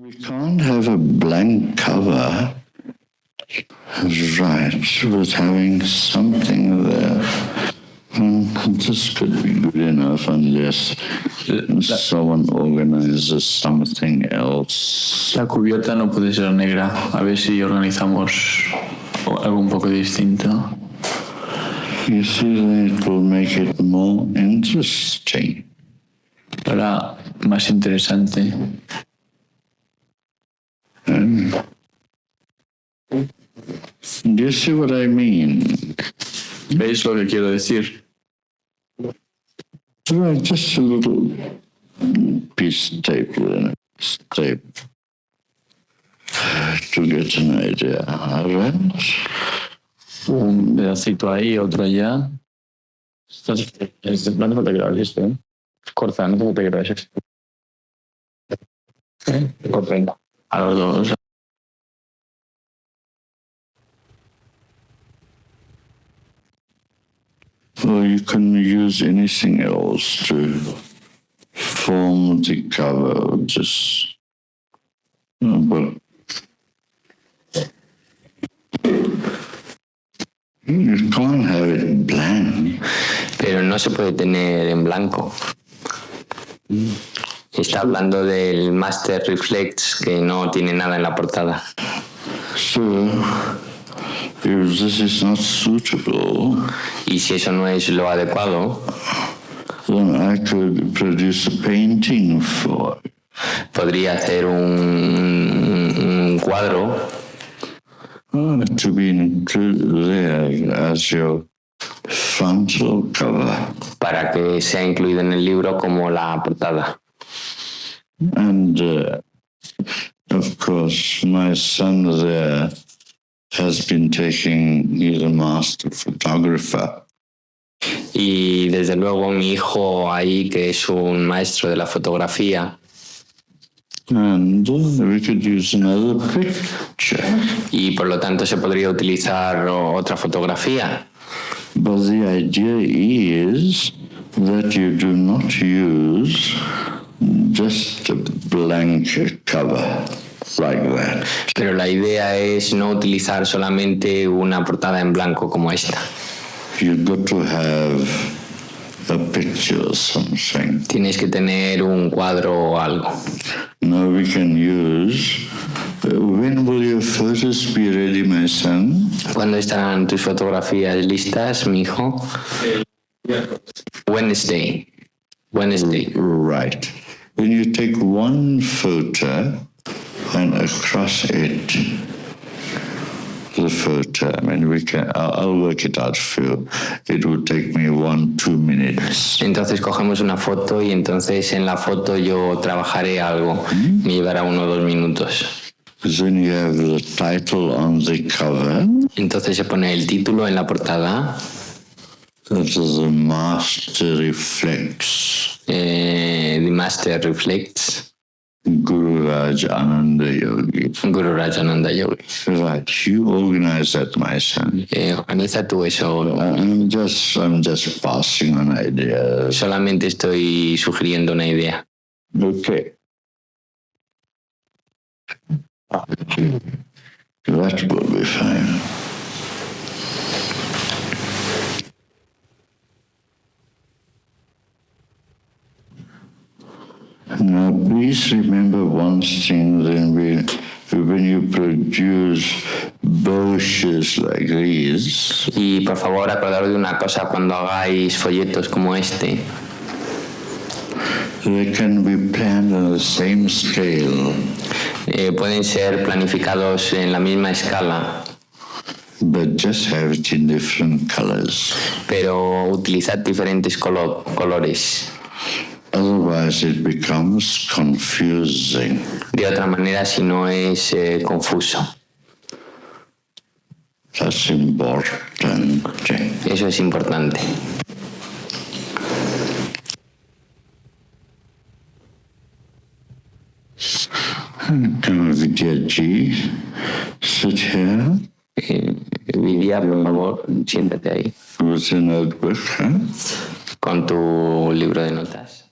We can't have a blank cover, right, with having something there. This could be good enough unless someone organizes something else. La cubierta no puede ser negra. A ver si organizamos algo un poco distinto. You see, it will make it more interesting. Para más interesante. Do you see what I mean? ¿Veis lo que quiero decir? Right, just a little piece of tape with tape to get an idea. Right? Un pedacito ahí, otro allá. No hace falta que lo hagas esto, ¿eh? Corta, no hace falta que lo hagas esto. Corta a los dos. Or you can use anything else to form the cover. Just, but you can't have it blank. Pero no se puede tener en blanco. Está hablando del Master Reflects, que no tiene nada en la portada. So, if this is not suitable, Y si eso no es lo adecuado, then I could produce a painting for it. podría hacer un cuadro To be included there as your frontal cover. para que sea incluido en el libro como la portada. And of course, my son there has been taking, he's a master photographer. Y desde luego mi hijo ahí, que es un maestro de la fotografía, And we could use another picture. y por lo tanto se podría utilizar otra fotografía. But the idea is that you do not use just a blank cover like that. Pero la idea es no utilizar solamente una portada en blanco como esta. You've got to have a picture or something. Tienes que tener un cuadro o algo. Now we can use. When will your photos be ready, my son? ¿Cuándo estarán tus fotografías listas, mi hijo? Wednesday. Right. When you take one photo and across it, the photo, I mean, I'll work it out for you. It will take me 1-2 minutes. Entonces cogemos una foto y entonces en la foto yo trabajaré algo. Me llevará 1 o 2 minutos. Then you have the title on the cover. Entonces se pone el título en la portada. That is the Master Reflects. The Master Reflects. Guru Raj Ananda Yogi. Guru Rajananda Yogi. Right, you organize that, my son. Organiza tú eso. I'm just passing on ideas. Solamente estoy sugiriendo una idea. Okay. That will be fine. Now, please remember one thing then when you produce brochures like these, Y por favor acordaros de una cosa cuando hagáis folletos como este. they can be planned on the same scale, Pueden ser planificados en la misma escala, but just have it in different colors. pero utilizad diferentes colores. Otherwise, it becomes confusing. De otra manera, si no es confuso. That's important. Eso es importante. Can Vidya G sit here Vidia, por favor, siéntate ahí with a notebook? Huh? con tu libro de notas.